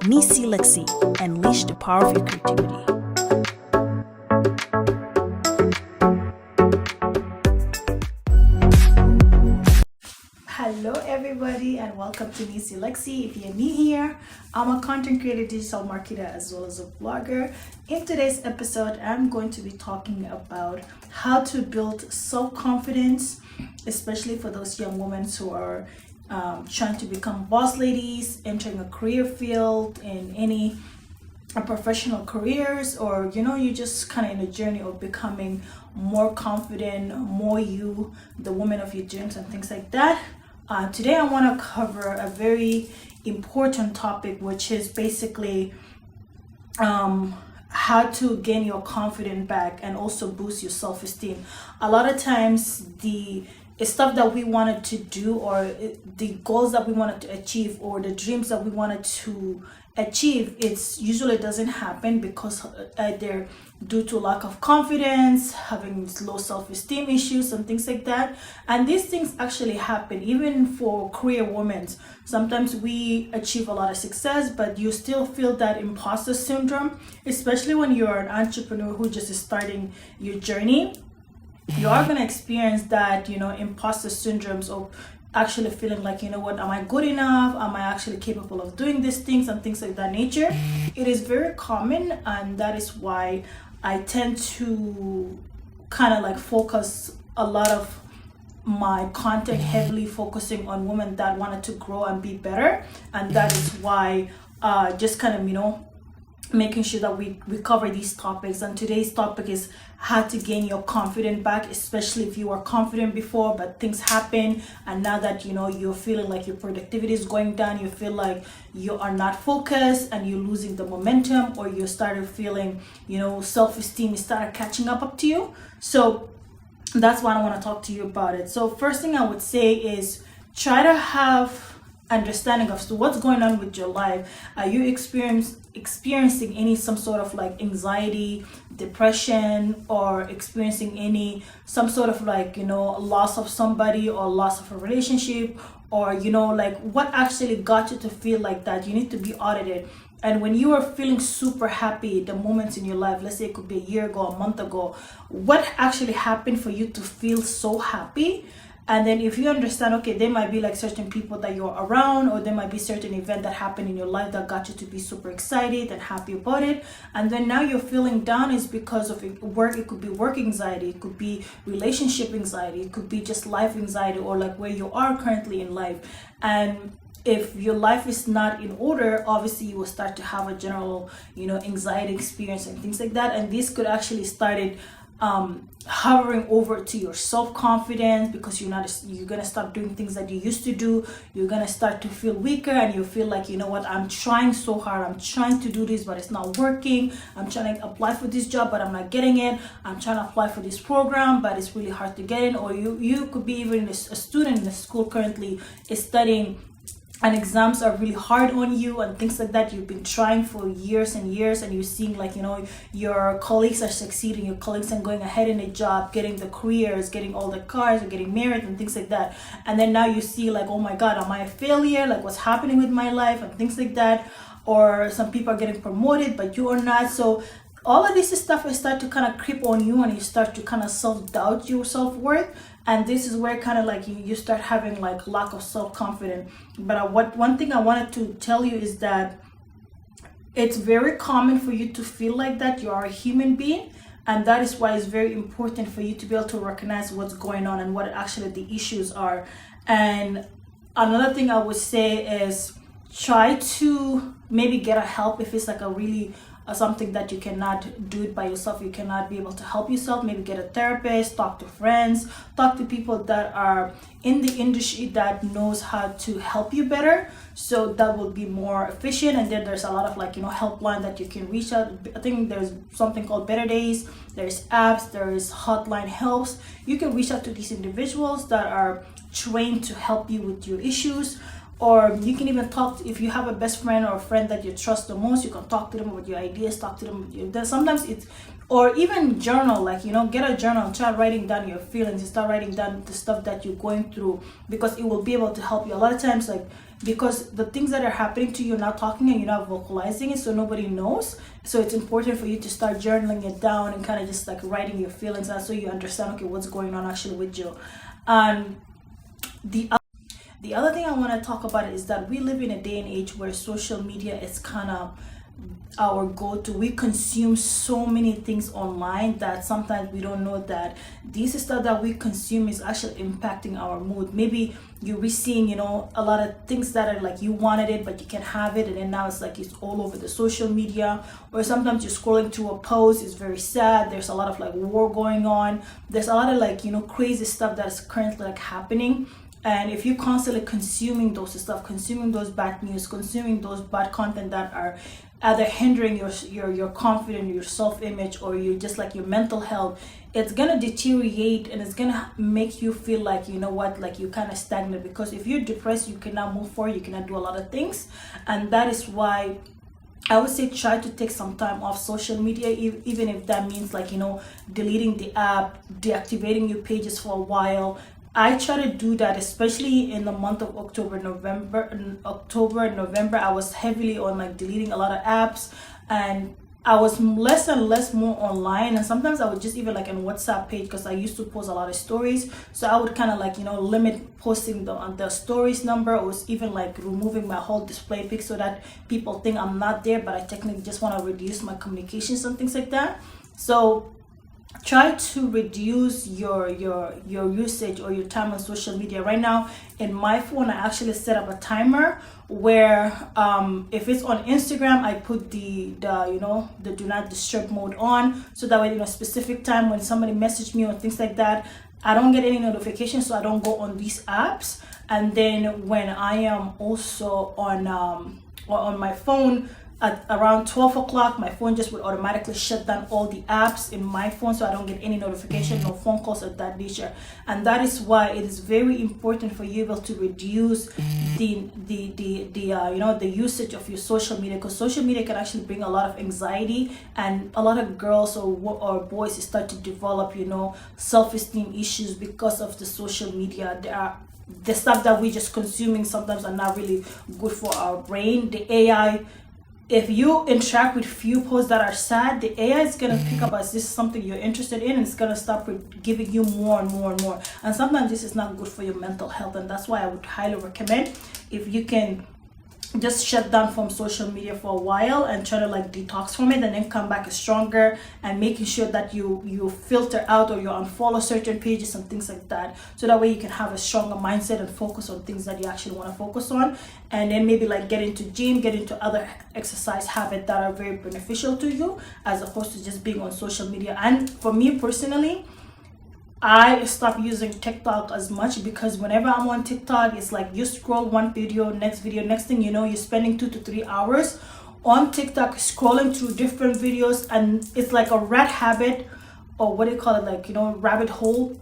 Nisi Lexi, unleash the power of your creativity. Hello everybody and welcome to Nisi Lexi. If you're new here, I'm a content creator, digital marketer, as well as a blogger. In today's episode, I'm going to be talking about how to build self-confidence, especially for those young women who are trying to become boss ladies, entering a career field in any professional careers, or you're just kind of in a journey of becoming more confident, more you, the woman of your dreams and things like that. Today I want to cover a very important topic, which is basically how to gain your confidence back and also boost your self-esteem. A lot of times the stuff that we wanted to do, or the goals that we wanted to achieve, or the dreams that we wanted to achieve, it's usually doesn't happen because they're due to lack of confidence, having low self-esteem issues and things like that. And these things actually happen even for career women. Sometimes we achieve a lot of success, but you still feel that imposter syndrome, especially when you're an entrepreneur who just is starting your journey. You are going to experience that, imposter syndromes of actually feeling like, what, am I good enough? Am I actually capable of doing these things and things like that nature? It is very common, and that is why I tend to kind of like focus a lot of my content heavily focusing on women that wanted to grow and be better. And that is why just kind of, making sure that we cover these topics. And today's topic is how to gain your confidence back, especially if you were confident before but things happen, and now that you're feeling like your productivity is going down, you feel like you are not focused and you're losing the momentum, or you started feeling self-esteem is started catching up to you. So that's why I want to talk to you about it. So first thing I would say is try to have understanding of what's going on with your life. Are you experiencing some sort of like anxiety, depression, or experiencing some sort of like loss of somebody or loss of a relationship, or like what actually got you to feel like that? You need to be audited. And when you are feeling super happy, the moments in your life, let's say it could be a year ago, a month ago, what actually happened for you to feel so happy? And then if you understand, okay, there might be like certain people that you're around, or there might be certain event that happened in your life that got you to be super excited and happy about it. And then now you're feeling down is because of work. It could be work anxiety, it could be relationship anxiety, it could be just life anxiety, or like where you are currently in life. And if your life is not in order, obviously you will start to have a general, anxiety experience and things like that. And this could actually started hovering over to your self-confidence, because you're gonna stop doing things that you used to do. You're gonna start to feel weaker, and you feel like, what, I'm trying so hard, I'm trying to do this but it's not working. I'm trying to apply for this job but I'm not getting it. I'm trying to apply for this program but it's really hard to get in. Or you could be even a student in the school currently is studying, and exams are really hard on you and things like that. You've been trying for years and years, and you're seeing like, your colleagues are succeeding, your colleagues are going ahead in a job, getting the careers, getting all the cars, or getting married and things like that. And then now you see like, oh my God, am I a failure? Like, what's happening with my life and things like that. Or some people are getting promoted but you are not. So all of this stuff will start to kind of creep on you, and you start to kind of self-doubt your self-worth. And this is where kind of like you start having like lack of self-confidence. But one thing I wanted to tell you is that it's very common for you to feel like that. You are a human being, and that is why it's very important for you to be able to recognize what's going on and what actually the issues are. And another thing I would say is try to maybe get a help if it's like a really something that you cannot do it by yourself, you cannot be able to help yourself. Maybe get a therapist, talk to friends, talk to people that are in the industry that knows how to help you better, so that will be more efficient. And then there's a lot of like helpline that you can reach out. I think there's something called Better Days, there's apps, there's hotline helps. You can reach out to these individuals that are trained to help you with your issues. Or you can even talk if you have a best friend or a friend that you trust the most. You can talk to them about your ideas, talk to them with sometimes it's, or even journal, like get a journal and try writing down your feelings, start writing down the stuff that you're going through, because it will be able to help you. A lot of times, like because the things that are happening to you, you're not talking and you're not vocalizing it, so nobody knows. So it's important for you to start journaling it down and kind of just like writing your feelings out, so you understand, okay, what's going on actually with you. The the other thing I want to talk about is that we live in a day and age where social media is kind of our go-to. We consume so many things online that sometimes we don't know that this stuff that we consume is actually impacting our mood. Maybe you'll be seeing, a lot of things that are like you wanted it but you can't have it, and then now it's like it's all over the social media. Or sometimes you're scrolling through a post, it's very sad, there's a lot of like war going on, there's a lot of like crazy stuff that is currently like happening. And if you're constantly consuming those stuff, consuming those bad news, consuming those bad content that are either hindering your confidence, your self-image, or you just like your mental health, it's gonna deteriorate and it's gonna make you feel like, like you kind of stagnant. Because if you're depressed, you cannot move forward, you cannot do a lot of things. And that is why I would say try to take some time off social media, even if that means like, deleting the app, deactivating your pages for a while. I try to do that, especially in the month of October, November. I was heavily on like deleting a lot of apps, and I was less and less more online. And sometimes I would just even like in WhatsApp page, because I used to post a lot of stories. So I would kind of like, limit posting on the stories number. I was even like removing my whole display pic so that people think I'm not there, but I technically just want to reduce my communications and things like that. So try to reduce your usage or your time on social media. Right now in my phone, I actually set up a timer where if it's on Instagram, I put the do not disturb mode on, so that way specific time when somebody messaged me or things like that, I don't get any notifications, so I don't go on these apps. And then when I am also on my phone at around 12 o'clock, my phone just would automatically shut down all the apps in my phone, so I don't get any notification, no phone calls of that nature. And that is why it is very important for you able to reduce the usage of your social media, because social media can actually bring a lot of anxiety, and a lot of girls or boys start to develop self-esteem issues because of the social media. The stuff that we just consuming sometimes are not really good for our brain. The AI, if you interact with few posts that are sad, the AI is going to pick up as this is something you're interested in, and it's going to start giving you more and more and more. And sometimes this is not good for your mental health. And that's why I would highly recommend, if you can just shut down from social media for a while and try to like detox from it, and then come back stronger, and making sure that you filter out or you unfollow certain pages and things like that, so that way you can have a stronger mindset and focus on things that you actually want to focus on. And then maybe like get into gym, get into other exercise habits that are very beneficial to you, as opposed to just being on social media. And for me personally, I stopped using TikTok as much, because whenever I'm on TikTok, it's like you scroll one video, next thing you know, you're spending 2 to 3 hours on TikTok scrolling through different videos, and it's like a rat habit, or what do you call it, like rabbit hole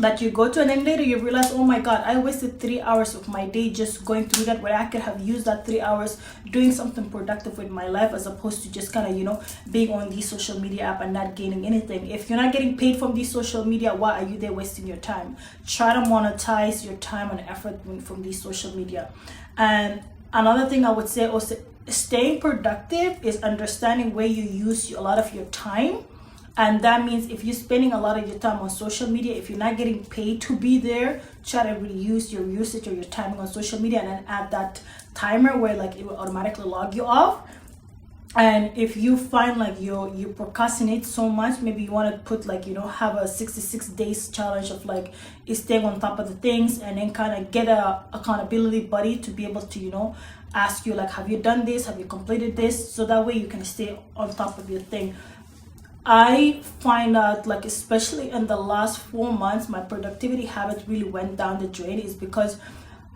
that you go to. And then later you realize, oh my god, I wasted 3 hours of my day just going through that, where I could have used that 3 hours doing something productive with my life, as opposed to just kind of being on these social media app and not gaining anything. If you're not getting paid from these social media, why are you there wasting your time? Try to monetize your time and effort from these social media. And another thing I would say also, staying productive is understanding where you use a lot of your time. And that means if you're spending a lot of your time on social media, if you're not getting paid to be there, try to reduce your usage or your timing on social media, and then add that timer where like it will automatically log you off. And if you find like you procrastinate so much, maybe you want to put like have a 66 days challenge of like staying on top of the things, and then kind of get a accountability buddy to be able to ask you like, have you done this, have you completed this, so that way you can stay on top of your thing. I find out like, especially in the last 4 months, my productivity habits really went down the drain, is because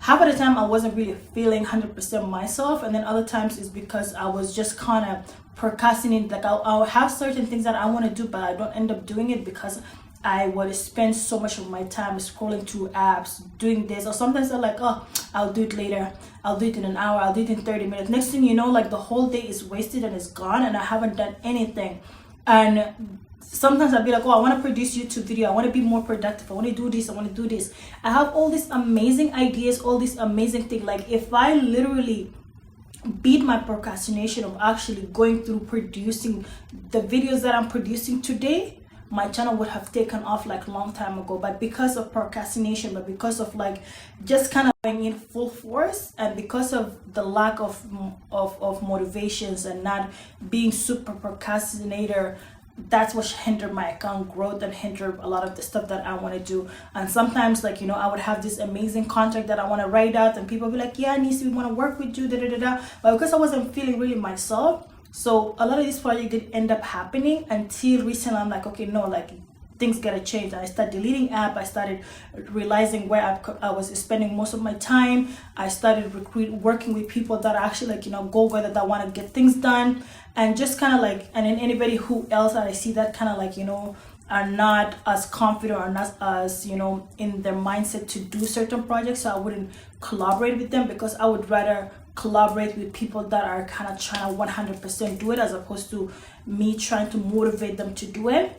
half of the time I wasn't really feeling 100% myself, and then other times is because I was just kind of procrastinating. Like I'll have certain things that I want to do, but I don't end up doing it because I would spend so much of my time scrolling through apps, doing this. Or sometimes I'm like, oh, I'll do it later, I'll do it in an hour, I'll do it in 30 minutes. Next thing you know, like the whole day is wasted and it's gone, and I haven't done anything. And sometimes I'll be like, oh, I want to produce YouTube video, I want to be more productive, I want to do this, I want to do this. I have all these amazing ideas, all these amazing things. Like if I literally beat my procrastination of actually going through producing the videos that I'm producing today, my channel would have taken off like a long time ago. But because of procrastination, but because of like just kind of going in full force, and because of the lack of motivations and not being super procrastinator, that's what hindered my account growth and hindered a lot of the stuff that I want to do. And sometimes, like, I would have this amazing contract that I want to write out, and people be like, yeah, Nisi, we want to work with you, da da da da. But because I wasn't feeling really myself, so a lot of these projects did end up happening until recently. I'm like, okay, no, like things gotta change. I started deleting app. I started realizing where I was spending most of my time. I started working with people that are actually like, go whether that want to get things done, and just kind of like, and then anybody who else that I see that kind of like, are not as confident or not as, in their mindset to do certain projects. So I wouldn't collaborate with them, because I would rather collaborate with people that are kind of trying to 100% do it, as opposed to me trying to motivate them to do it.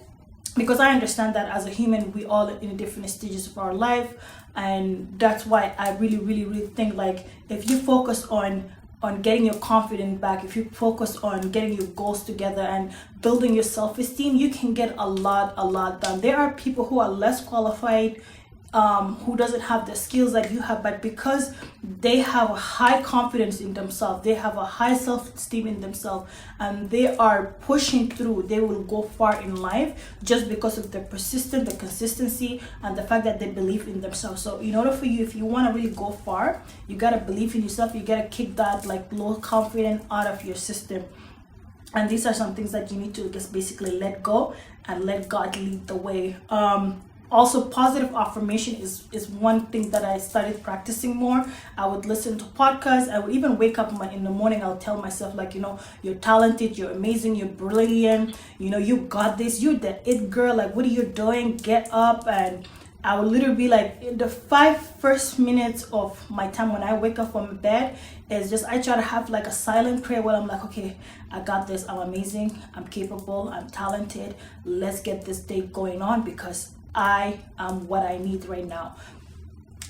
Because I understand that as a human, we all in different stages of our life, and that's why I really, really, really think like if you focus on getting your confidence back, if you focus on getting your goals together and building your self-esteem, you can get a lot done. There are people who are less qualified, who doesn't have the skills that you have, but because they have a high confidence in themselves, they have a high self-esteem in themselves, and they are pushing through, they will go far in life just because of the persistence, the consistency, and the fact that they believe in themselves. So in order for you, if you want to really go far, you got to believe in yourself. You got to kick that like low confidence out of your system. And these are some things that you need to just basically let go and let God lead the way. Also, positive affirmation is one thing that I started practicing more. I would listen to podcasts. I would even wake up in the morning. I'll tell myself like, you're talented, you're amazing, you're brilliant, you got this, you're the it girl, like what are you doing, get up. And I would literally be like, in the 5 first minutes of my time when I wake up from bed is just, I try to have like a silent prayer where I'm like, okay, I got this, I'm amazing, I'm capable, I'm talented, let's get this day going on, because I am what I need right now.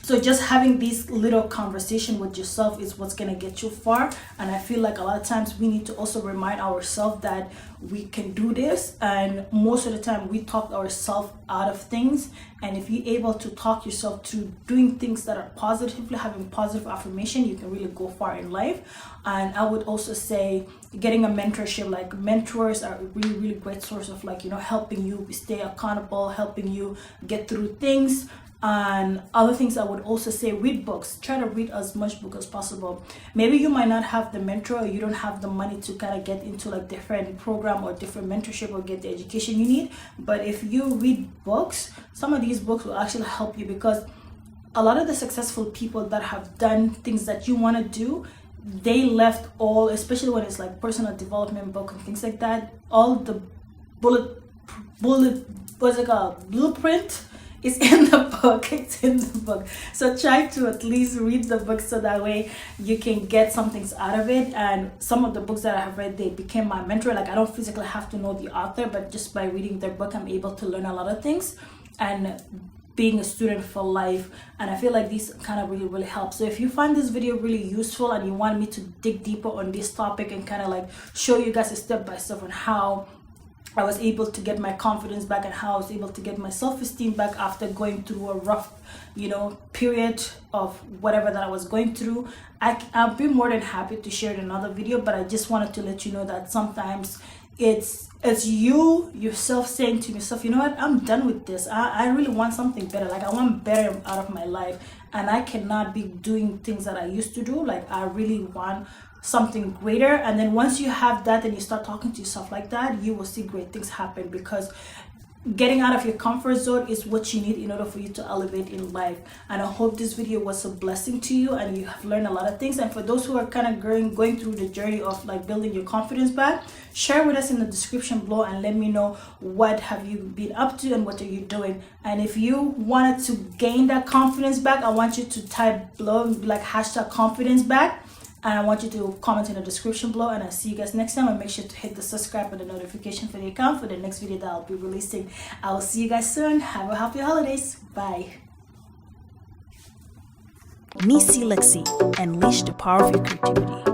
So just having this little conversation with yourself is what's going to get you far. And I feel like a lot of times we need to also remind ourselves that we can do this. And most of the time we talk ourselves out of things. And if you're able to talk yourself to doing things that are positively, having positive affirmation, you can really go far in life. And I would also say getting a mentorship, like mentors are a really, really great source of like, helping you stay accountable, helping you get through things. And other things I would also say, read books. Try to read as much book as possible. Maybe you might not have the mentor, or you don't have the money to kind of get into like different program or different mentorship or get the education you need. But if you read books, some of these books will actually help you, because a lot of the successful people that have done things that you want to do, they left all, especially when it's like personal development book and things like that, all the blueprint is in the book. It's in the book. So try to at least read the book, so that way you can get some things out of it. And some of the books that I have read, they became my mentor. Like I don't physically have to know the author, but just by reading their book, I'm able to learn a lot of things and being a student for life. And I feel like these kind of really, really help. So if you find this video really useful and you want me to dig deeper on this topic and kind of like show you guys a step by step on how I was able to get my confidence back and how I was able to get my self-esteem back after going through a rough, period of whatever that I was going through, I'll be more than happy to share it in another video. But I just wanted to let you know that sometimes it's you yourself saying to yourself, you know what, I'm done with this. I really want something better. Like I want better out of my life, and I cannot be doing things that I used to do. Like I really want something greater. And then once you have that and you start talking to yourself like that, you will see great things happen, because getting out of your comfort zone is what you need in order for you to elevate in life. And I hope this video was a blessing to you and you have learned a lot of things. And for those who are kind of going through the journey of like building your confidence back, share with us in the description below and let me know what have you been up to and what are you doing. And if you wanted to gain that confidence back, I want you to type below like #confidence back. And I want you to comment in the description below, and I'll see you guys next time. And make sure to hit the subscribe and the notification for the account for the next video that I'll be releasing. I will see you guys soon. Have a happy holidays. Bye. Nisi Lexi, unleash the power of your creativity.